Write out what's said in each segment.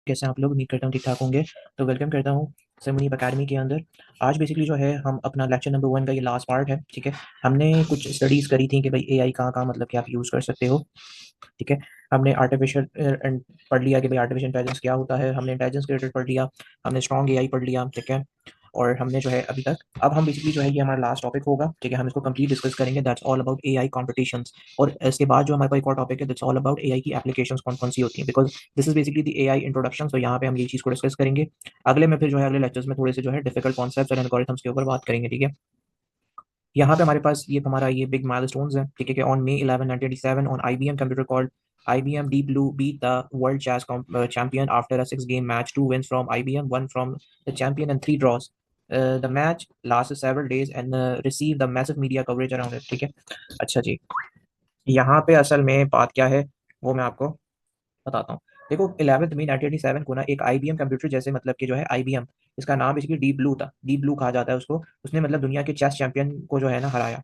कैसे हैं आप लोग? उम्मीद करता हूँ ठीक-ठाक होंगे। तो वेलकम करता हूँ सिमरनीब अकेडमी के अंदर। आज बेसिकली जो है हम अपना लेक्चर नंबर 1 का ये लास्ट पार्ट है, ठीक है? हमने कुछ स्टडीज़ करी थी कि भाई एआई कहाँ-कहाँ मतलब कि आप यूज़ कर सकते हो, ठीक है? हमने आर्टिफिशियल एंड पढ़ लिया कि भाई आर्टिफिशियल इंटेलिजेंस क्या होता है, हमने इंटेलिजेंस के रिलेटेड पढ़ लिया, हमने स्ट्रॉन्ग एआई पढ़ लिया, ठीक है? और हमने जो है अभी तक अब हम बेसिकली जो है ये हमारा लास्ट टॉपिक होगा, ठीक है? हम इसको कंप्लीट डिस्कस करेंगे that's all about AI competitions और इसके बाद जो हमारे पास एक और टॉपिक है दैट्स ऑल अबाउट एआई की एप्लीकेशंस कौन-कौन सी होती हैं because this is basically the AI introduction तो यहाँ पे हम ये चीज़ को डिस्कस करेंगे। अगले में फिर जो है अगले लेक्चर्स में थोड़े से जो है डिफिकल्ट कॉन्सेप्ट्स और एल्गोरिथम्स के ऊपर बात करेंगे, ठीक है? यहाँ पे हमारे पास ये हमारा ये बिग माइलस्टोन्स है, ठीक है? कि on May 11, 1987 on IBM computer called IBM Deep Blue beat the world chess champion after a six-game match. Two wins from IBM, one from the champion, and three draws. The match lasted several days and received the massive media coverage around it. ठीक है? अच्छा जी, यहाँ पे असल में बात क्या है वो मैं आपको बताता हूँ। देखो 11th मई 1987 को ना एक आईबीएम कंप्यूटर जैसे मतलब कि जो है आईबीएम इसका नाम बेसिकली डीप ब्लू था। डीप ब्लू कहा जाता है उसको। उसने मतलब दुनिया के चेस चैंपियन को जो है ना हराया।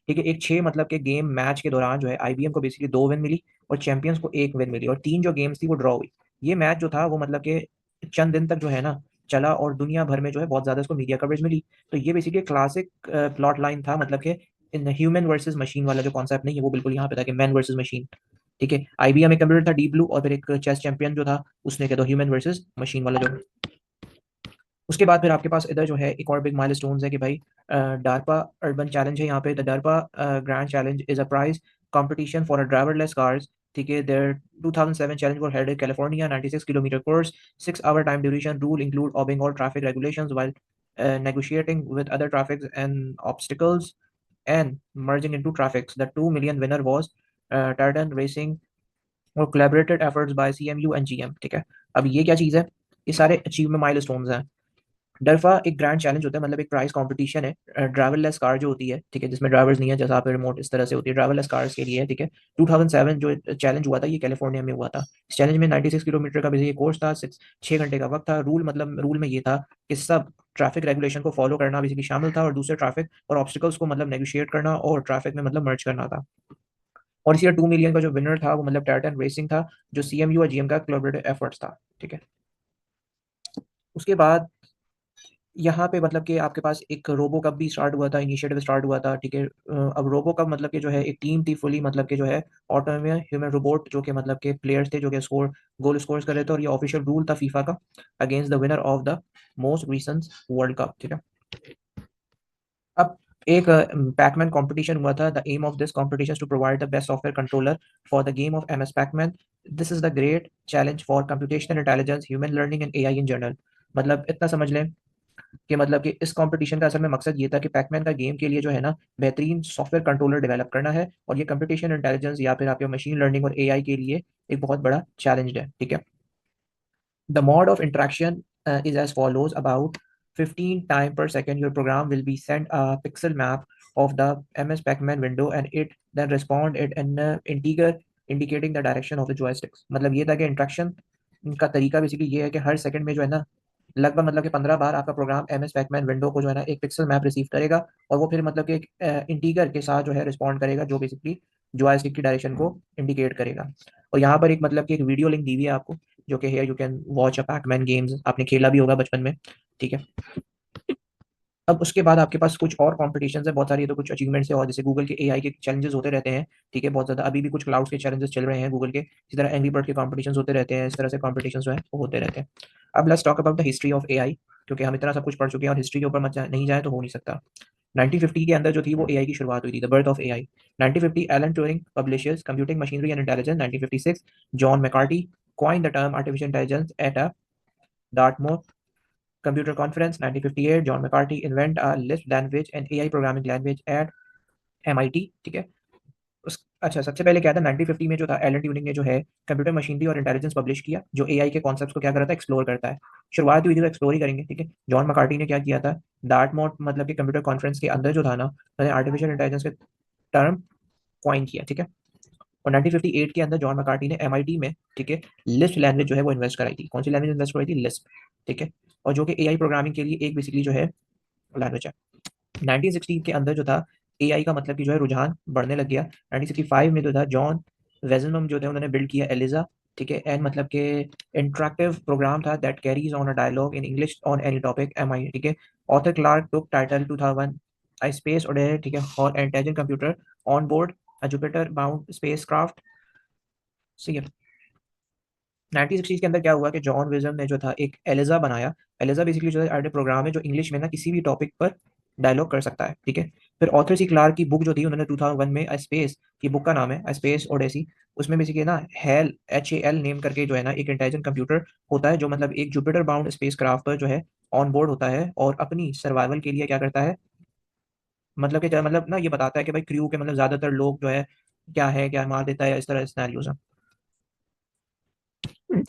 ठीक है? एक 6 मतलब के गेम मैच के दौरान जो है आईबीएम को बेसिकली 2 विन मिली और चैंपियंस को 1 विन मिली और 3 जो गेम्स थी वो ड्रॉ हुई। ये मैच जो था वो मतलब के चंद दिन तक जो है ना चला और दुनिया भर में जो है बहुत ज़्यादा इसको मीडिया कवरेज मिली। तो ये बेसिकली क्लासिक प्लॉट लाइन था मतलब कि इन ह्यूमन वर्सेस मशीन वाला जो कॉन्सेप्ट नहीं है वो बिल्कुल यहाँ पे था कि मैन वर्सेस मशीन। ठीक है? आईबीएम एक कंप्यूटर था डीप ब्लू और फिर एक चेस चैंपियन जो था उसने क्या था ह्यूमन वर्सेस मशीन वाला जो उसके बाद फिर आपके पास इधर जो है एक और बिग माइलस्टोन्स है कि भाई डार्पा अर्बन चैलेंज है यहाँ पे the DARPA grand challenge is a prize competition for a driverless cars ठीक है there 2007 challenge was held in California 96-kilometer course 6 hour time duration rule include obeying all traffic regulations while negotiating with other traffic and obstacles and merging into traffics the 2 million winner was Tartan Racing और collaborated efforts by CMU and GM ठीक है अब ये क्या चीज़ है ये सारे achievement milestones हैं डरफा एक ग्रैंड चैलेंज होता है मतलब एक प्राइस कंपटीशन है ड्राइवरलेस कार जो होती है ठीक है जिसमें ड्राइवर्स नहीं है जैसा आप रिमोट इस तरह से होती है ड्राइवरलेस कार्स के लिए ठीक है 2007 जो चैलेंज हुआ था ये कैलिफोर्निया में हुआ था इस चैलेंज में 96 किलोमीटर का बेसिकली कोर्स था 6 घंटे का वक्त था रूल मतलब रूल में ये था कि सब ट्रैफिक रेगुलेशन को फॉलो करना बेसिकली शामिल था और दूसरे ट्रैफिक और ऑब्स्टिकल्स को मतलब नेगोशिएट करना और ट्रैफिक में मतलब मर्ज करना था और इसी 2 मिलियन का जो विनर था वो मतलब टाइटन रेसिंग था जो सीएमयू और जीएम का कोलैबोरेटिव एफर्ट्स था ठीक है उसके बाद यहाँ पे मतलब कि आपके पास एक रोबो कप भी स्टार्ट हुआ था, इनिशिएटिव स्टार्ट हुआ था, ठीक है? अब रोबो कप मतलब कि जो है एक टीम थी फुली मतलब कि जो है ऑटोनोमस ह्यूमन रोबोट जो कि मतलब के प्लेयर्स थे जो कि गोल स्कोर्स कर रहे थे और ये ऑफिशियल रूल था फीफा का against the winner of the most recent world cup, ठीक है? अब एक पैकमैन कॉम्पिटिशन हुआ था the aim of this competition to provide the best software controller for the game of Ms Pacman this is the great challenge for computational intelligence human learning and AI in general मतलब इतना समझ लें कि मतलब कि इस competition का असल में मकसद ये था कि पैकमैन का गेम के लिए जो है ना बेहतरीन सॉफ्टवेयर कंट्रोलर डेवलप करना है और ये कंप्यूटेशन इंटेलिजेंस या फिर आपके मशीन लर्निंग और एआई के लिए एक बहुत बड़ा चैलेंज है ठीक है the mode of interaction is as follows about 15 time per second your program will be sent a pixel map of the ms pacman window and it then respond it in integer indicating the direction of the joysticks मतलब ये था कि interaction का तरीका basically ये है कि हर second में जो है ना लगभग मतलब कि 15 बार आपका प्रोग्राम एमएस पैकमैन विंडो को जो है ना एक पिक्सल मैप रिसीव करेगा और वो फिर मतलब कि एक इंटीगर के साथ जो है रिस्पॉन्ड करेगा जो बेसिकली जॉयस्टिक की डायरेक्शन को इंडिकेट करेगा और यहाँ पर एक मतलब कि एक वीडियो लिंक दी हुई है आपको जो कि here you can watch a Pac-Man games आपने खेला भी होगा बचपन में ठीक है अब उसके बाद आपके पास कुछ और कॉम्पिटिशन्स है बहुत सारी तो कुछ अचीवमेंट्स है और जैसे गूगल के एआई के चैलेंजेस होते रहते हैं ठीक है बहुत ज़्यादा अभी भी कुछ क्लाउड्स के चैलेंजेस चल रहे हैं गूगल के इसी तरह एंग्री बर्ड के कॉम्पिटिशन्स होते रहते हैं इस तरह से कॉम्पिटिशन्स जो है वो होते रहते हैं अब let's talk about the history of AI क्योंकि हम इतना सब कुछ पढ़ चुके हैं और हिस्ट्री के ऊपर मत नहीं जाए तो हो नहीं सकता 1950 के अंदर जो थी वो एआई की शुरुआत हुई थी the birth of AI 1950 Alan Turing publishers computing machinery and intelligence 1956 John McCarthy coined the term artificial intelligence at a Dartmouth Computer Conference 1958 John McCarthy invent a Lisp language and AI programming language at MIT ठीक है उस अच्छा सबसे पहले क्या था 1950 में जो था एलन ट्यूरिंग ने जो है कंप्यूटर मशीनरी और इंटेलिजेंस पब्लिश किया जो एआई के कॉन्सेप्ट्स को क्या करता है एक्सप्लोर करता है शुरुआत हुई थी तो एक्सप्लोर ही करेंगे ठीक है जॉन मैकार्टी ने क्या किया था डार्टमोट मतलब कि कंप्यूटर कॉन्फ्रेंस के अंदर जो था ना उन्होंने आर्टिफिशियल इंटेलिजेंस के टर्म कॉइन किया ठीक है और 1958 के अंदर जॉन मैकार्टी ने एमआईटी में ठीक है लिस्प लैंग्वेज जो है वो इन्वेस्ट कराई थी कौन सी लैंग्वेज इन्वेस्ट कराई थी लिस्प ठीक है और जो कि एआई प्रोग्रामिंग के लिए एक बेसिकली जो है लैंग्वेज है 1960 के अंदर जो था एआई का मतलब कि जो है रुझान बढ़ने लग गया 1965 में जो था जॉन वेजनम जो थे उन्होंने बिल्ड किया एलिजा ठीक है। एन मतलब कि इंटरेक्टिव प्रोग्राम था that carries on a dialog in English on any topic एम आई। ठीक है। Author Clarke took title 2001 a space odyssey. ठीक है। और intelligent computer on board a Jupiter bound spacecraft. सी 1960 के अंदर क्या हुआ कि जॉन विजम ने जो था एक एलिजा बनाया। एलिजा बेसिकली जो है प्रोग्राम है जो इंग्लिश में ना किसी भी टॉपिक पर डायलॉग कर सकता है। ठीक है। फिर ऑथर सी क्लार्क की बुक जो थी उन्होंने 2001 में स्पेस की बुक का नाम है स्पेस ओडेसी। उसमें बेसिकली ना हेल HAL नेम करके जो है ना एक इंटेलिजेंट कंप्यूटर होता है जो मतलब एक जुपिटर बाउंड स्पेस क्राफ्ट पर जो है ऑन बोर्ड होता है और अपनी सर्वाइवल के लिए क्या करता है, मतलब कि मतलब ना ये बताता है कि भाई क्रू के मतलब ज्यादातर लोग जो है क्या मार देता है या इस तरह सिनेरियोज हैं।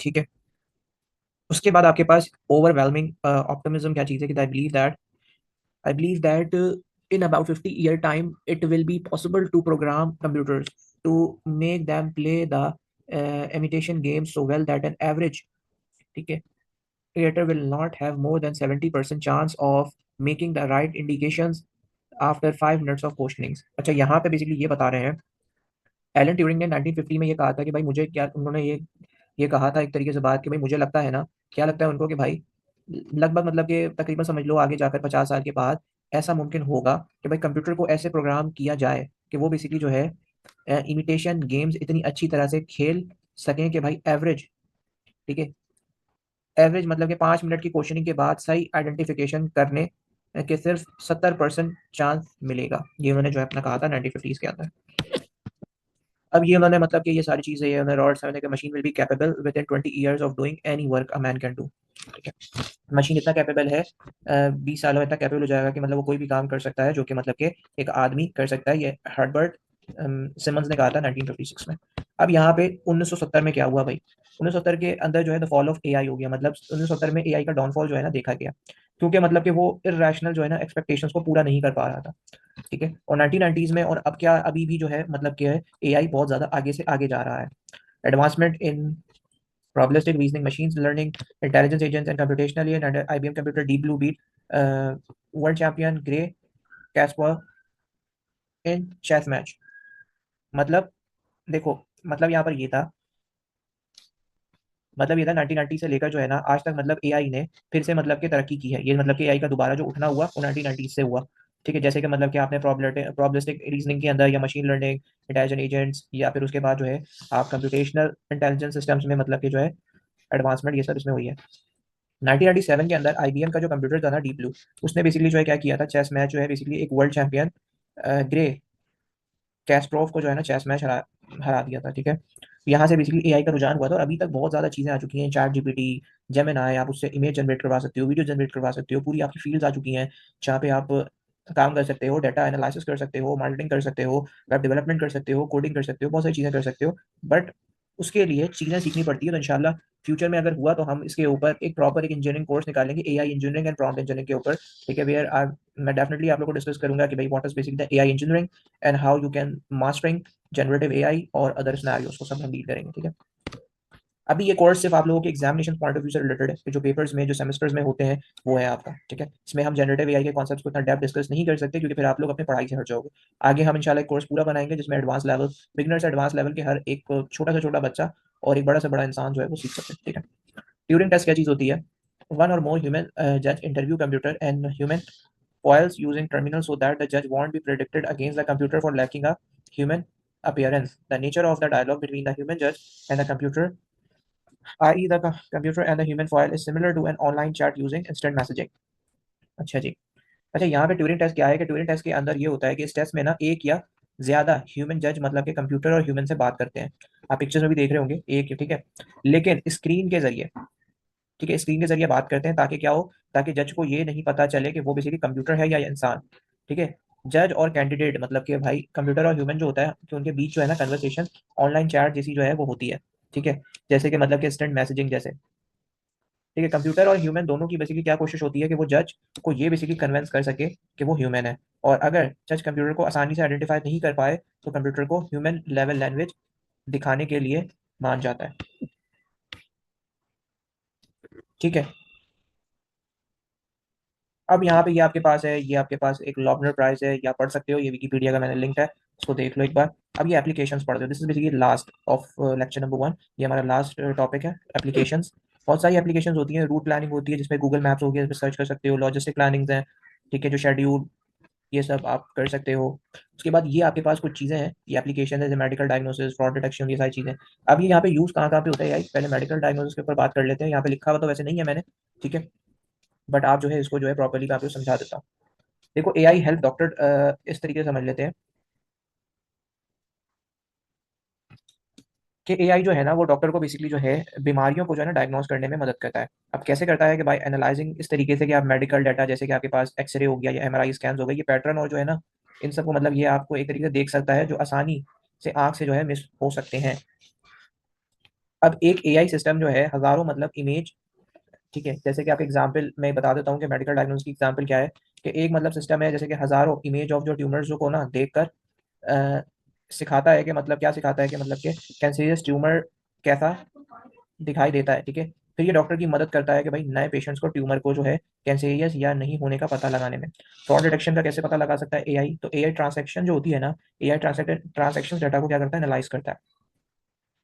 ठीक है। उसके बाद आपके पास ओवरवेलमिंग ऑप्टिमिज्म क्या चीज़ है कि I believe that in about 50 year time it will be possible to program computers to make them play the imitation games so well that an average, ठीक है, creator will not have more than 70% chance of making the right indications after 5 minutes of questionings। अच्छा यहाँ पे basically ये बता रहे हैं Alan Turing ने 1950 में ये कहा था कि भाई मुझे क्या, उन्होंने ये कहा था एक तरीके से बात कि भाई मुझे लगता है ना, क्या लगता है उनको कि भाई लगभग मतलब कि तकरीबन समझ लो आगे जाकर 50 साल के बाद ऐसा मुमकिन होगा कि भाई कंप्यूटर को ऐसे प्रोग्राम किया जाए कि वो बेसिकली जो है इमिटेशन गेम्स इतनी अच्छी तरह से खेल सकें कि भाई एवरेज, ठीक है, एवरेज मतलब कि 5 मिनट की क्वेश्चनिंग के बाद सही आइडेंटिफिकेशन करने के सिर्फ 70% चांस मिलेगा। ये उन्होंने जो है अपना कहा था 1950s के अंदर। अब ये उन्होंने मतलब कि ये सारी चीज़ें ये उन्होंने रॉड समझने कि machine will be capable with in 20 years of doing any work a man can do. ठीक है। मशीन इतना कैपेबल है 20 सालों में इतना कैपेबल हो जाएगा कि मतलब वो कोई भी काम कर सकता है जो कि मतलब कि एक आदमी कर सकता है। ये हर्बर्ट सिमंस ने कहा था 1956 में। अब यहाँ पे 1970 में क्या हुआ भाई, 1970 के अंदर जो है द फॉल ऑफ एआई हो गया। मतलब 1970 में एआई का डाउनफॉल जो है ना देखा गया, क्योंकि मतलब कि वो इरेशनल जो है ना एक्सपेक्टेशंस को पूरा नहीं कर पा रहा था। ठीक है। और 1990s में और अब क्या अभी भी जो है मतलब क्या है एआई बहुत ज़्यादा आगे से आगे जा रहा है। Advancement in probabilistic reasoning, machines learning, intelligence agents, and computationally and IBM computer Deep Blue beat world champion Gray Kasparov in chess match। मतलब देखो, मतलब यहाँ पर ये था, मतलब ये था 1990 से लेकर जो है ना आज तक मतलब एआई ने फिर से मतलब कि तरक्की की है। ये मतलब कि एआई का दोबारा जो उठना हुआ वो 1990 से हुआ। ठीक है। जैसे कि मतलब कि आपने प्रोबेबिलिस्टिक रीजनिंग के अंदर या मशीन लर्निंग इंटेलिजेंट एजेंट्स या फिर उसके बाद जो है आप कंप्यूटेशनल इंटेलिजेंस सिस्टम्स में मतलब कि जो है एडवांसमेंट ये सब इसमें हुई है। 1997 के अंदर आईबीएम का जो कंप्यूटर था ना डीप ब्लू, उसने बेसिकली जो है क्या किया था चेस मैच जो है बेसिकली एक वर्ल्ड चैंपियन ग्रे कैस्ट्रोफ को जो है ना चेस मैच हरा हरा दिया था। ठीक है। यहाँ से बेसिकली एआई का रुझान हुआ था और अभी तक बहुत ज़्यादा चीज़ें आ चुकी हैं। चैट जीपीटी, जेमिनाई, आप उससे इमेज जनरेट करवा सकते हो, वीडियो जनरेट करवा सकते हो, पूरी आपकी फील्ड्स आ चुकी हैं जहाँ पे आप काम कर सकते हो, डाटा एनालिसिस कर सकते हो, मार्केटिंग कर सकते हो, वेब डेवलपमेंट कर सकते हो, कोडिंग कर सकते हो, बहुत सारी चीज़ें कर सकते हो। बट उसके लिए चीज़ें सीखनी पड़ती है। तो इंशाल्लाह फ्यूचर में अगर हुआ तो हम इसके ऊपर एक प्रॉपर एक इंजीनियरिंग कोर्स निकालेंगे AI engineering and prompt engineering के ऊपर। ठीक है। वेयर आर मैं डेफिनेटली आप लोग को डिस्कस करूंगा कि भाई what is basically the AI engineering and how you can mastering generative AI और अदर सिनेरियोस को सब हम डील करेंगे। ठीक है। अभी ये कोर्स सिर्फ आप लोगों के एग्जामिनेशन पॉइंट ऑफ व्यू से रिलेटेड है कि जो पेपर्स में जो सेमेस्टर्स में होते हैं वो है आपका। ठीक है। इसमें हम जनरेटिव एआई के कॉन्सेप्ट्स को इतना डेप्थ डिस्कस नहीं कर सकते क्योंकि फिर आप लोग अपने पढ़ाई से हट जाओगे। आगे हम इंशाल्लाह एक कोर्स पूरा बनाएंगे जिसमें एडवांस लेवल, बिगिनर से एडवांस लेवल के हर एक छोटा से छोटा बच्चा और एक बड़ा से बड़ा इंसान जो है वो सीख सकते हैं। ठीक है। ट्यूरिंग टेस्ट क्या चीज़ होती है? वन और मोर ह्यूमन जज interview computer and human foils using terminals so that the judge won't be predicted against the computer for lacking a human appearance. The nature of the dialogue between the human judge and the computer, i.e. the computer and the human foil, is similar to an online chat using instant messaging। अच्छा जी। अच्छा यहाँ पे Turing test क्या है कि Turing test के अंदर ये होता है कि इस टेस्ट में ना एक या ज्यादा ह्यूमन जज मतलब कि कंप्यूटर और ह्यूमन से बात करते हैं। आप पिक्चर्स में भी देख रहे होंगे एक, ठीक है, लेकिन स्क्रीन के जरिए, ठीक है, स्क्रीन के जरिए बात करते हैं ताकि क्या हो, ताकि जज को ये नहीं पता चले कि वो बेसिकली कंप्यूटर है या इंसान। ठीक है। जज और कैंडिडेट मतलब कि भाई कंप्यूटर और ह्यूमन जो होता है कि उनके बीच जो है ना कन्वर्सेशन ऑनलाइन चैट जैसी जो है वो होती है। ठीक है। जैसे कि मतलब कि इंस्टेंट मैसेजिंग जैसे। ठीक है। कंप्यूटर और ह्यूमन दोनों की बेसिकली क्या कोशिश होती है कि वो जज को ये बेसिकली कन्विंस कर सके कि वो ह्यूमन है। और अगर जज कंप्यूटर को आसानी से आइडेंटिफाई नहीं कर पाए तो कंप्यूटर को ह्यूमन लेवल लैंग्वेज दिखाने के लिए मान जाता है। ठीक है। अब यहाँ पे ये आपके पास है, ये आपके पास एक लॉबनर प्राइज है, या पढ़ सकते हो, ये विकीपीडिया का मैंने लिंक है, उसको देख लो एक बार। अब ये एप्लीकेशंस पढ़ते हो, this is basically last of lecture number 1। ये हमारा लास्ट टॉपिक है, एप्लीकेशंस। बहुत सारी एप्लीकेशंस होती हैं, रूट प्लानिंग होती है जिसमें गूगल मैप्स हो गया, जिसमें सर्च कर सकते हो, लॉजिस्टिक प्लानिंग्स हैं, ठीक है, जो शेड्यूल, ये सब आप कर सकते हो। उसके बाद ये आपके पास कुछ चीज़ें हैं, ये एप्लीकेशन है, मेडिकल डायग्नोसिस, फ्रॉड डिटेक्शन, ये सारी चीज़ें। अब ये यहाँ पे यूज़ कहाँ कहाँ पे होता है यार, पहले मेडिकल डायग्नोसिस के ऊपर बात कर लेते हैं। यहाँ पे लिखा हुआ तो वैसे नहीं है मैंने, ठीक है, बट आप जो है इसको जो है प्रॉपर्ली मैं आपको समझा देता हूँ। देखो, एआई हेल्प डॉक्टर इस तरीके से समझ लेते हैं कि एआई जो है ना वो डॉक्टर को बेसिकली जो है बीमारियों को जो है ना डायग्नोस करने में मदद करता है। अब कैसे करता है कि बाय एनालाइजिंग, इस तरीके से कि आप मेडिकल डाटा, जैसे कि आपके पास एक्सरे हो गया या एमआरआई स्कैन हो गए, ये पैटर्न और जो है ना इन सबको मतलब ये आपको एक तरीके से देख सकता है जो आसानी से आंख से जो है मिस हो सकते हैं। अब एक एआई सिस्टम जो है हजारों मतलब इमेज, ठीक है, जैसे कि आप एग्जांपल मैं बता देता हूँ कि मेडिकल डायग्नोसिस की एग्जांपल क्या है, कि एक मतलब सिस्टम है जैसे कि हजारों इमेज ऑफ जो ट्यूमर्स को ना देखकर अ, सिखाता है कि मतलब क्या सिखाता है कि मतलब कि कैंसरियस ट्यूमर कैसा दिखाई देता है, ठीक है। फिर ये डॉक्टर की मदद करता है कि भाई नए पेशेंट्स को ट्यूमर को जो है कैंसरियस या नहीं होने का पता लगाने में। फ्रॉड डिटेक्शन का कैसे पता लगा सकता है एआई, तो एआई ट्रांसैक्शन जो होती है ना, एआई ट्रांसैक्शन डाटा को क्या करता है, एनालाइज करता है,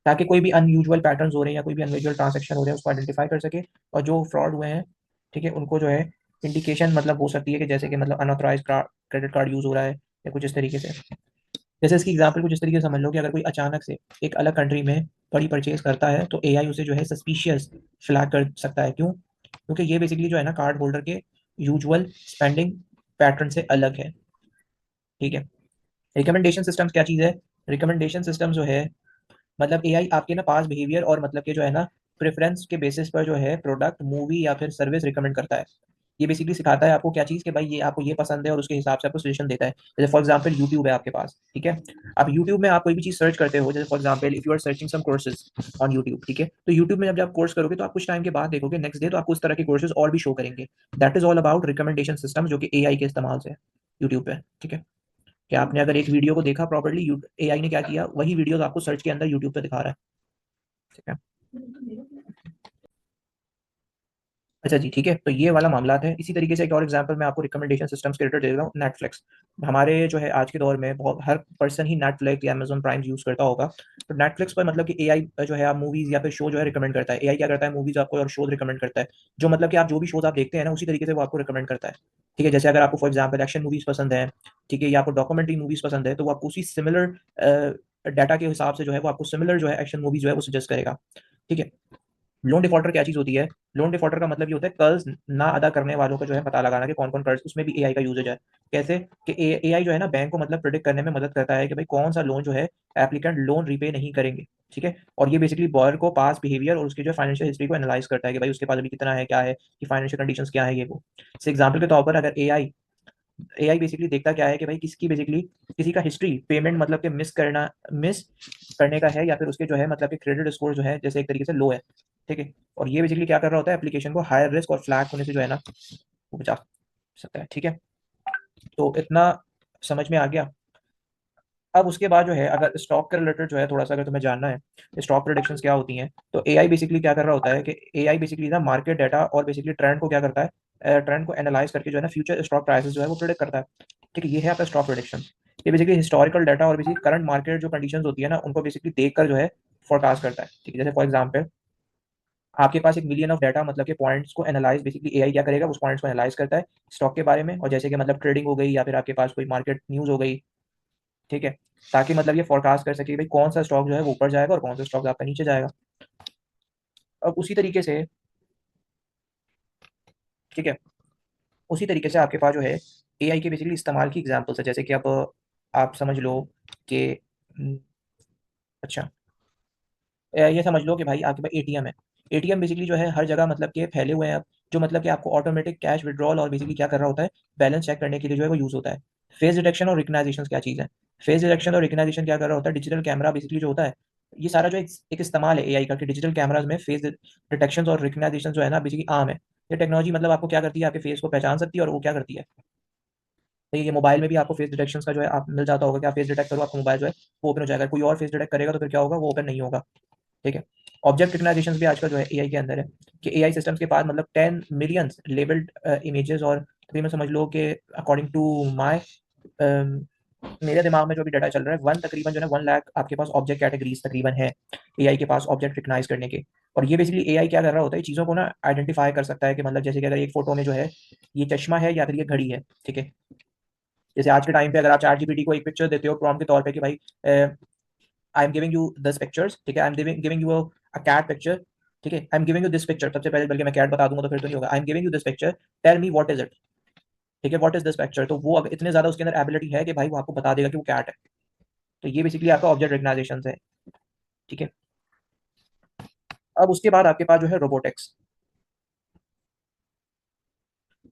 ताकि कोई भी अनयूजुअल पैटर्न्स हो रहे हैं या कोई भी अनयूजुअल ट्रांजैक्शन हो रहे हैं उसको आइडेंटिफाई कर सके, और जो फ्रॉड हुए हैं, ठीक है, उनको जो है इंडिकेशन मतलब हो सकती है कि जैसे कि मतलब अनऑथराइज क्रेडिट कार्ड यूज हो रहा है या कुछ इस तरीके से। जैसे इसकी एग्जांपल कुछ इस तरीके से समझ लो कि अगर कोई अचानक से एक अलग कंट्री में बड़ी परचेज करता है तो एआई उसे जो है सस्पिशियस फ्लैग कर सकता है। क्यों? क्योंकि ये बेसिकली जो है ना कार्ड होल्डर के यूजुअल स्पेंडिंग पैटर्न से अलग है, ठीक है। रिकमेंडेशन सिस्टम्स क्या चीज़ है? रिकमेंडेशन सिस्टम जो है मतलब एआई आपके ना पास बिहेवियर और मतलब के जो है ना प्रेफरेंस के बेसिस पर जो है प्रोडक्ट, मूवी या फिर सर्विस रिकमेंड करता है। ये बेसिकली सिखाता है आपको क्या चीज़, कि भाई ये आपको ये पसंद है और उसके हिसाब से आपको सजेशन देता है। जैसे फॉर एग्जांपल यूट्यूब है आपके पास, ठीक है। आप यूट्यूब में आप कोई भी चीज़ सर्च करते हो, जैसे for example if you are searching some courses on YouTube, ठीक है, तो यूट्यूब में जब आप कोर्स करोगे तो आप कुछ टाइम के बाद देखोगे नेक्स्ट डे तो आपको उस तरह के कोर्सेज और भी शो करेंगे। That is all about recommendation system, जो कि एआई के इस्तेमाल से है यूट्यूब पे, ठीक है। कि आपने अगर एक वीडियो को देखा प्रॉपर्ली, एआई ने क्या किया, वही वीडियोस आपको सर्च के अंदर यूट्यूब पे दिखा रहा है, ठीक है। अच्छा जी, ठीक है, तो ये वाला मामला है। इसी तरीके से एक और एग्जांपल मैं आपको रिकमेंडेशन सिस्टम्स के रिलेटेड दे देता हूँ, नेटफ्लिक्स। हमारे जो है आज के दौर में बहुत हर पर्सन ही नेटफ्लिक्स या अमेजोन प्राइम यूज करता होगा। तो नेटफ्लिक्स पर मतलब कि एआई जो है आप मूवीज या फिर शो जो है रिकमेंड करता है। एआई क्या करता है, मूवीज आपको और शोज रिकमेंड करता है, जो मतलब कि आप जो भी शोज आप देखते हैं ना उसी तरीके से वो आपको रिकमेंड करता है, ठीक है। जैसे अगर आपको फॉर एग्जाम्पल एक्शन मूवीज पसंद है, ठीक है, या आपको डॉक्यूमेंट्री मूवीज पसंद है, तो वो आपको उसी सिमिलर डाटा के हिसाब से जो है वो आपको सिमिलर जो है एक्शन मूवीज जो है वो सजेस्ट करेगा, ठीक है। लोन डिफॉल्टर क्या चीज होती है? लोन डिफॉल्टर का मतलब ये होता है कर्ज ना अदा करने वालों का जो है पता लगाना कि कौन कौन कर्ज, उसमें भी एआई का यूजेज है। कैसे? कि एआई जो है ना बैंक को मतलब प्रिडिक्ट करने में मदद करता है कि भाई कौन सा लोन जो है एप्लीकेंट लोन रिपे नहीं करेंगे, ठीक है। और ये बेसिकली बॉयर को पास बिहेवियर और उसकी जो फाइनेंशियल हिस्ट्री को एनालाइज करता है कि भाई उसके पास अभी कितना है, क्या है, कि फाइनेंशियल कंडीशंस क्या है, ये वो। इस एग्जांपल के तौर पर अगर एआई एआई बेसिकली देखता क्या है कि भाई किसकी बेसिकली किसी का हिस्ट्री पेमेंट मतलब कि मिस करने का है, या फिर उसके जो है मतलब कि क्रेडिट स्कोर जो है जैसे एक तरीके से लो है, ठीक है। और ये बेसिकली क्या कर रहा होता है, एप्लीकेशन को हायर रिस्क और फ्लैग होने से जो है ना वो बचा सकता है, ठीक है। तो इतना समझ में आ गया। अब उसके बाद जो है अगर स्टॉक के रिलेटेड जो है थोड़ा सा अगर तुम्हें जानना है स्टॉक प्रेडिक्शंस क्या होती हैं, तो एआई बेसिकली क्या कर रहा होता है कि एआई बेसिकली ना मार्केट डाटा और बेसिकली ट्रेंड को क्या करता है, ट्रेंड को एनालाइज करके जो है ना फ्यूचर स्टॉक प्राइसेस जो है वो प्रेडिक्ट करता है, ठीक है। ये है आपका स्टॉक प्रेडिक्शन। ये बेसिकली हिस्टोरिकल डाटा और बेसिकली करंट मार्केट जो कंडीशंस होती है ना उनको बेसिकली देखकर जो है फोरकास्ट करता है, ठीक है। जैसे फॉर एग्जाम्पल आपके पास एक मिलियन ऑफ डाटा मतलब के पॉइंट्स को एनालाइज, बेसिकली एआई क्या करेगा, उस पॉइंट्स को एनालाइज करता है स्टॉक के बारे में, और जैसे कि मतलब ट्रेडिंग हो गई या फिर आपके पास कोई मार्केट न्यूज हो गई, ठीक है, ताकि मतलब ये फोरकास्ट कर सके कि भाई कौन सा स्टॉक जो है वो ऊपर जाएगा और कौन सा स्टॉक आपका नीचे जाएगा। अब उसी तरीके से, ठीक है, उसी तरीके से आपके पास जो है एआई के बेसिकली इस्तेमाल की एग्जांपल्स है, जैसे कि अब आप समझ लो कि अच्छा, ये समझ लो कि भाई आपके पास एटीएम है। एटीएम बेसिकली जो है हर जगह मतलब कि फैले हुए हैं अब, जो मतलब कि आपको ऑटोमेटिक कैश विड्रॉल और बेसिकली क्या कर रहा होता है, बैलेंस चेक करने के लिए जो है वो यूज होता है। फेस डिटेक्शन और रिकग्नाइजेशन क्या चीज़ है? फेस डिटेक्शन और रिकग्नाइजेशन क्या कर रहा होता है, डिजिटल कैमरा बेसिकली जो होता है, ये सारा जो एक इस्तेमाल है एआई का, कि डिजिटल कैमराज में फेस डिटेक्शन और रिकग्नाइजेशन जो है ना बेसिकली आम है। ये टेक्नोलॉजी मतलब आपको क्या करती है, आपके फेस को पहचान सकती है, और वो क्या करती है, तो ये मोबाइल में भी आपको फेस डिटेक्शन का जो है आप मिल जाता होगा कि आप फेस डिटेक्ट करो, आपका मोबाइल जो है वो ओपन हो जाएगा। कोई और फेस डिटेक्ट करेगा तो फिर क्या होगा, वो ओपन नहीं होगा, ठीक है। ऑब्जेक्ट रिकग्नाइजेशन भी आजकल जो है एआई के अंदर है, कि एआई सिस्टम्स के पास मतलब 10 मिलियंस लेबल्ड इमेजेस, और तकरीबन समझ लो कि अकॉर्डिंग टू माय मेरे दिमाग में जो भी डाटा चल रहा है, वन तकरीबन जो है 1 लाख आपके पास ऑब्जेक्ट कैटेगरीज तकरीबन है एआई के पास ऑब्जेक्ट रिकग्नाइज करने के। और ये बेसिकली एआई क्या कर रहा होता है, चीज़ों को ना आइडेंटिफाई कर सकता है कि मतलब जैसे कि अगर एक फोटो में जो है ये चश्मा है या फिर ये घड़ी है, ठीक है। जैसे आज के टाइम पे अगर आप चैट जीपीटी को एक पिक्चर देते हो प्रॉम्प्ट के तौर पे कि भाई I am giving you this pictures, ठीक है, I am giving you a cat picture, ठीक है, I am giving you this picture, सबसे पहले बल्कि मैं कैट बता दूंगा तो फिर तो नहीं होगा, I am giving you this picture, tell me what is it, ठीक है, व्हाट इज दिस पिक्चर। तो वो अब इतने ज्यादा उसके अंदर एबिलिटी है कि भाई वो आपको बता देगा कि वो कैट है। तो ये बेसिकली आपका ऑब्जेक्ट रिकग्नाइजेशन है, ठीक है। अब उसके बाद आपके पास जो है रोबोटिक्स।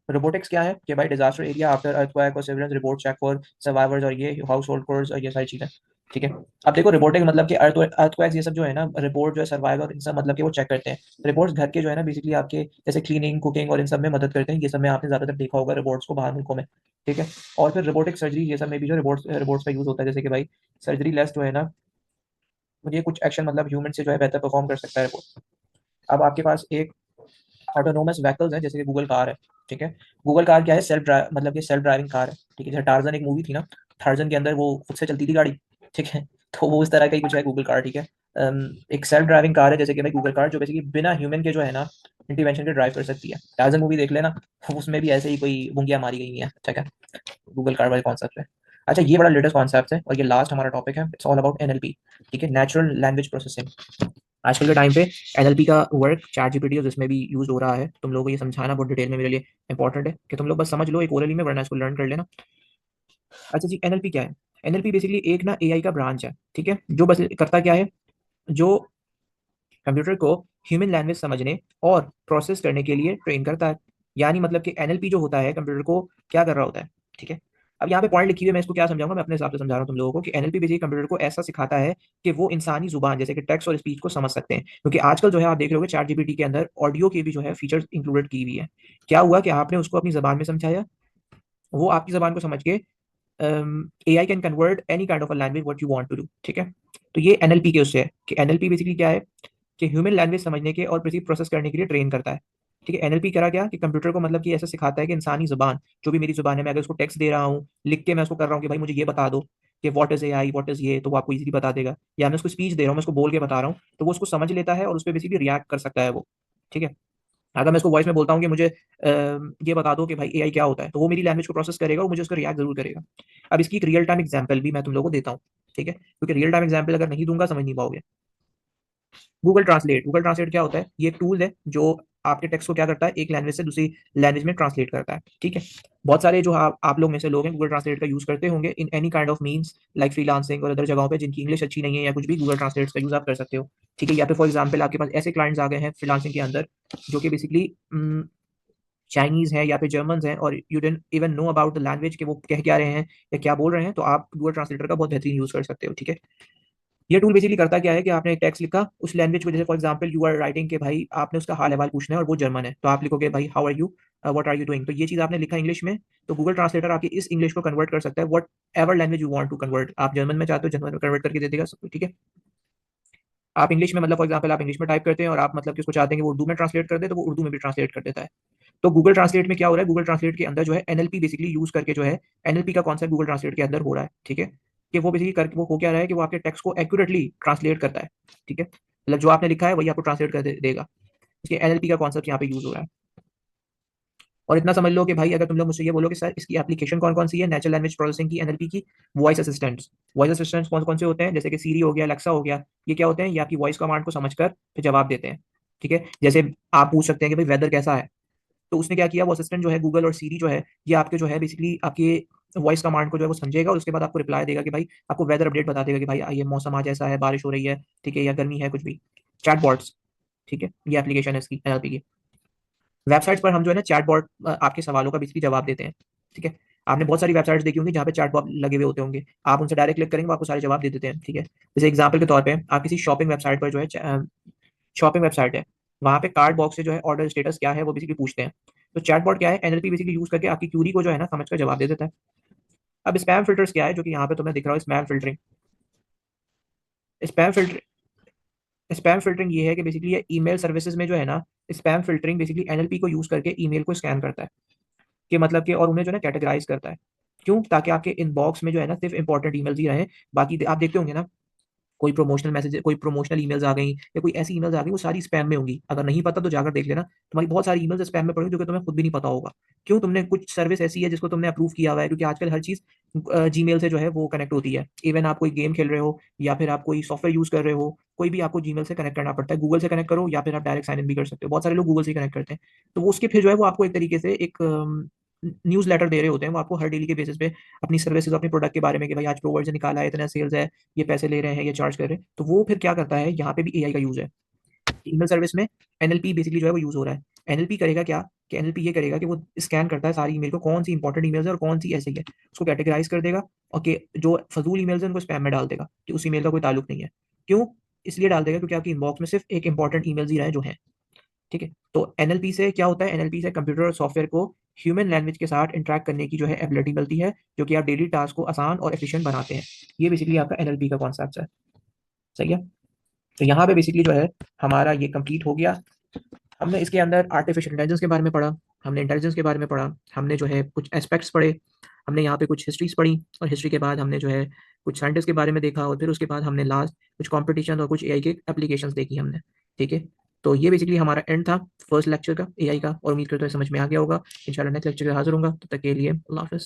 रोबोटिक्स क्या है कि भाई डिजास्टर एरिया आफ्टर अर्थक्वेक और civilians report check for survivors और ये हाउस होल्ड कोर्स और ये सारी चीजें, ठीक है। अब देखो रोबोटिक मतलब कि अर्थक्वेक्स ये सब जो है ना, रिपोर्ट जो है सर्वाइवर इन सब मतलब कि वो चेक करते हैं। रिपोर्ट्स घर के जो है ना बेसिकली आपके जैसे क्लीनिंग कुकिंग और इन सब में मदद करते हैं। ये सब में आपने ज्यादातर देखा होगा रोबोट्स को बाहर मुल्कों में, ठीक है। और फिर रोबोटिक सर्जरी ये सब में भी जो रोबोट्स रोबोट्स का यूज होता है, जैसे कि भाई सर्जरी लेस जो है ना, ये कुछ एक्शन मतलब ह्यूमन से जो है बेहतर परफॉर्म कर सकता है रोबोट। अब आपके पास एक ऑटोनोमस व्हीकल्स है, जैसे कि गूगल कार है, ठीक है। गूगल कार क्या है, सेल्फ ड्राइव मतलब कि सेल्फ ड्राइविंग कार है, ठीक है। जैसे टार्जन एक मूवी थी ना, टार्जन के अंदर वो खुद से चलती थी गाड़ी, ठीक है। तो वो इस तरह का ही कुछ है गूगल कार, ठीक है। एक सेल्फ ड्राइविंग कार है जैसे कि भाई गूगल कार, जो बेसिकली बिना ह्यूमन के जो है ना इंटरवेंशन के ड्राइव कर सकती है। टार्जन मूवी देख लेना, उसमें भी ऐसे ही कोई बुंगियां मारी गई हैं, ठीक है। गूगल कार वाले कॉन्सेप्ट है। अच्छा, ये बड़ा लेटेस्ट कॉन्सेप्ट है और ये लास्ट हमारा टॉपिक है, इट्स ऑल अबाउट एनएलपी, ठीक है, नेचुरल लैंग्वेज प्रोसेसिंग। आजकल के टाइम पे एनएलपी का वर्क चैट जीपीटी और जिसमें भी यूज हो रहा है, तुम लोगों को ये समझाना बहुत डिटेल में मेरे लिए इंपॉर्टेंट है कि तुम लोग बस समझ लो एक ओरली में, वरना इसको लर्न कर लेना। अच्छा जी, एनएलपी क्या है? एनएलपी बेसिकली एक ना एआई का ब्रांच है, ठीक है, जो बस करता क्या है, जो कंप्यूटर को ह्यूमन लैंग्वेज समझने और प्रोसेस करने के लिए ट्रेन करता है। यानी मतलब कि एनएलपी जो होता है कंप्यूटर को क्या कर रहा होता है, ठीक है। अब यहाँ पे पॉइंट लिखी हुई है, मैं इसको क्या समझाऊंगा, मैं अपने हिसाब से समझा रहा हूँ तुम लोगों को कि एनएलपी बेसिकली कंप्यूटर को ऐसा सिखाता है कि वो इंसानी जुबान जैसे कि टेक्स्ट और स्पीच को समझ सकते हैं। क्योंकि आजकल जो है आप देख रहे होगे चैट जीपीटी के अंदर ऑडियो के भी जो है फीचर्स इंक्लूडेड की हुई है। क्या हुआ कि आपने उसको अपनी जबान में समझाया, वो आपकी जबान को समझ के AI can convert any kind of a language what you want to do, ठीक है। तो ये एनएलपी के उससे है कि एनएलपी बेसिकली क्या है कि ह्यूमन लैंग्वेज समझने के और प्रोसेस करने के लिए ट्रेन करता है, ठीक है। एनएलपी करा क्या कि कंप्यूटर को मतलब कि ऐसा सिखाता है कि इंसानी जुबान, जो भी मेरी जुबान है, मैं अगर उसको टेक्स्ट दे रहा हूँ, लिख के मैं उसको कर रहा हूँ कि भाई मुझे ये बता दो कि what is AI, what is ये, तो वो आपको इजीली बता देगा। या मैं उसको स्पीच दे रहा हूँ, मैं उसको बोल के बता रहा हूँ, तो वो उसको समझ लेता है और उस पर बेसिकली रिएक्ट कर सकता है वो, ठीक है। अगर मैं उसको वॉइस में बोलता हूँ कि मुझे ये बता दो कि भाई एआई क्या होता है, तो वो मेरी लैंग्वेज को प्रोसेस करेगा और मुझे उसका रिएक्ट जरूर करेगा। अब इसकी एक रियल टाइम एग्जाम्पल भी मैं तुम लोगों को देता हूँ, ठीक है, क्योंकि रियल टाइम एग्जाम्पल अगर नहीं दूंगा समझ नहीं पाओगे। गूगल ट्रांसलेट क्या होता है, ये एक टूल है जो आपके टेक्स्ट को क्या करता है, एक लैंग्वेज से दूसरी लैंग्वेज में ट्रांसलेट करता है, ठीक है। बहुत सारे जो आप लोग में से लोग हैं गूगल ट्रांसलेट का यूज करते होंगे in any kind of means like freelancing और अदर जगहों पे जिनकी इंग्लिश अच्छी नहीं है या कुछ भी, गूगल ट्रांसलेट का यूज आप कर सकते हो, ठीक है। या फिर फॉर एग्जाम्पल आपके पास ऐसे क्लाइंट्स आ गए हैं फ्रीलांसिंग के अंदर जो कि बेसिकली चाइनीज है या फिर जर्मन है और you didn't even know about the language कि वो कह क्या रहे हैं या क्या बोल रहे हैं, तो आप गूगल ट्रांसलेटर का बहुत बेहतरीन यूज कर सकते हो, ठीक है। ये टूल बेसिकली करता क्या है कि आपने एक टेक्स्ट लिखा उस लैंग्वेज को, जैसे for example you are writing के भाई आपने उसका हाल अहवाल पूछना है और वो जर्मन है, तो आप लिखोगे भाई how are you, what are you doing, तो ये चीज आपने लिखा इंग्लिश में, तो गूगल ट्रांसलेटर आपकी इस इंग्लिश को कन्वर्ट कर सकता है whatever language you want to convert. आप जर्मन में चाहते हो जर्मन में कन्वर्ट करके दे देगा सबको, ठीक है। आप इंग्लिश में मतलब फॉर एग्जांपल आप इंग्लिश में टाइप करते हैं और आप मतलब कि उसको चाहते हैं कि वो उर्दू में ट्रांसलेट कर दे, तो वो उर्दू में भी ट्रांसलेट कर देता है। तो गूगल ट्रांसलेट में क्या हो रहा है, गूगल ट्रांसलेट के अंदर जो है एनएलपी बेसिकली यूज करके जो है एनएलपी का कॉन्सेप्ट गूगल ट्रांसलेट के अंदर हो रहा है, ठीक है। कि वो बेसिकली करके वो हो क्या रहा है कि वो आपके टेक्स्ट को एक्यूरेटली ट्रांसलेट करता है, ठीक है। मतलब जो आपने लिखा है वही आपको ट्रांसलेट कर देगा। इसके एनएलपी का कॉन्सेप्ट यहाँ पे यूज हो रहा है। और इतना समझ लो कि भाई अगर तुम लोग मुझसे ये बोलो कि सर इसकी एप्लीकेशन कौन कौन सी है नेचुरल लैंग्वेज प्रोसेसिंग की एनएलपी की, वॉइस असिस्टेंट्स कौन कौन से होते हैं, जैसे कि सीरी हो गया, अलेक्सा हो गया, ये क्या होते हैं, ये आपकी वॉइस कमांड को समझकर फिर जवाब देते हैं, ठीक है। जैसे आप पूछ सकते हैं कि भाई वेदर कैसा है, तो उसने क्या किया, वो असिस्टेंट जो है गूगल और सीरी जो है ये आपके जो है बेसिकली आपके वॉइस कमांड को जो है वो समझेगा और उसके बाद आपको रिप्लाई देगा कि भाई आपको वेदर अपडेट बता देगा कि भाई ये मौसम आज ऐसा है, बारिश हो रही है, ठीक है, या गर्मी है, कुछ भी। चैटबॉट्स, ठीक है, ये एप्लीकेशन है इसकी एनएलपी की। वेबसाइट्स पर हम जो है ना चैटबॉट आपके सवालों का बेसिकली जवाब देते हैं, ठीक है। आपने बहुत सारी वेबसाइट्स देखी होंगी जहाँ पे चैटबॉट लगे हुए होते होंगे, आप उनसे डायरेक्ट क्लिक करेंगे वो आपको सारे जवाब दे देते हैं, ठीक है। जैसे एग्जाम्पल के तौर पे आप किसी शॉपिंग वेबसाइट पर जो है, शॉपिंग वेबसाइट है, वहाँ पे कार्ड बॉक्स से जो है ऑर्डर स्टेटस क्या है वो बेसिकली पूछते हैं। तो चैटबॉट क्या है, एनएलपी बेसिकली यूज करके आपकी क्यूरी को जो है ना समझ कर जवाब दे देता है। अब स्पैम फिल्टर्स क्या है, जो कि यहाँ पे तुम्हें दिख रहा है, स्पैम फिल्टरिंग स्पैम फिल्टरिंग ये है कि बेसिकली ये ईमेल सर्विसेज में जो है ना, स्पैम फिल्टरिंग बेसिकली एनएलपी को यूज करके ईमेल को स्कैन करता है कि मतलब कि और उन्हें जो है कैटेगराइज करता है। क्यों? ताकि आपके इनबॉक्स में जो है ना सिर्फ इंपॉर्टेंट ईमेल्स ही रहें। बाकी आप देखते होंगे ना, कोई प्रमोशनल मैसेज, कोई प्रमोशनल ईमेल्स आ गई या कोई ऐसी ईमेल्स आ गई, वो सारी स्पैम में होंगी। अगर नहीं पता तो जाकर देख लेना, तुम्हारी बहुत सारी ईमेल्स स्पैम में पड़ी जो कि तुम्हें खुद भी नहीं पता होगा। क्यों? तुमने कुछ सर्विस ऐसी है जिसको तुमने अप्रूव किया हुआ है, क्योंकि आजकल हर चीज़ जीमेल से जो है वो कनेक्ट होती है। इवन आप कोई गेम खेल रहे हो या फिर आप कोई सॉफ्टवेयर यूज़ कर रहे हो, कोई भी आपको जीमेल से कनेक्ट करना पड़ता है। गूगल से कनेक्ट करो या फिर आप डायरेक्ट साइन इन भी कर सकते हो। बहुत सारे लोग गूगल से ही कनेक्ट करते हैं। तो वो उसके फिर जो है वो आपको एक तरीके से एक न्यूज़ लेटर दे रहे होते हैं। वो आपको हर डेली के बेसिस पे अपनी सर्विसेज, अपने प्रोडक्ट के बारे में कि भाई आज प्रो वर्जन निकाला है, इतना सेल्स है, ये पैसे ले रहे हैं, ये चार्ज कर रहे हैं। तो वो फिर क्या करता है, यहाँ पे भी एआई का यूज़ है। ईमेल सर्विस में एनएलपी बेसिकली जो है वो यूज़ हो रहा है। एनएलपी करेगा क्या, कि एनएलपी ये करेगा कि वो स्कैन करता है सारी ईमेल को, कौन सी इंपॉर्टेंट ईमेल्स है और कौन सी ऐसी है, उसको कैटेगराइज कर देगा और कि जो फजूल ईमेल्स है उनको स्पैम में डाल देगा कि उस ईमेल का कोई ताल्लुक नहीं है। क्यों? इसलिए डाल देगा क्योंकि आपकी इनबॉक्स में सिर्फ एक इंपॉर्टेंट ईमेल्स ही रहे जो हैं। ठीक है? तो एनएलपी से क्या होता है, एनएलपी से कंप्यूटर और सॉफ्टवेयर को ह्यूमन लैंग्वेज के साथ इंटरेक्ट करने की जो है एबिलिटी मिलती है, जो कि आप डेली टास्क को आसान और एफिशिएंट बनाते हैं। ये बेसिकली आपका एनएलपी का कॉन्सेप्ट है। सही है? तो यहाँ पे बेसिकली जो है हमारा ये कंप्लीट हो गया। हमने इसके अंदर आर्टिफिशियल इंटेलिजेंस के बारे में पढ़ा, हमने इंटेलिजेंस के बारे में पढ़ा, हमने जो है कुछ एस्पेक्ट्स पढ़े, हमने यहाँ पे कुछ हिस्ट्रीज पढ़ी और हिस्ट्री के बाद हमने जो है कुछ साइंटिस्ट के बारे में देखा और फिर उसके बाद हमने लास्ट कुछ कॉम्पिटिशन और कुछ एआई के एप्लीकेशंस देखी हमने। ठीक है? तो ये बेसिकली हमारा एंड था फर्स्ट लेक्चर का एआई का, और उम्मीद करता हूँ समझ में आ गया होगा। इंशाल्लाह नेक्स्ट लेक्चर में हाजिर होऊंगा, तब तक के लिए अल्लाह हाफ़िज़।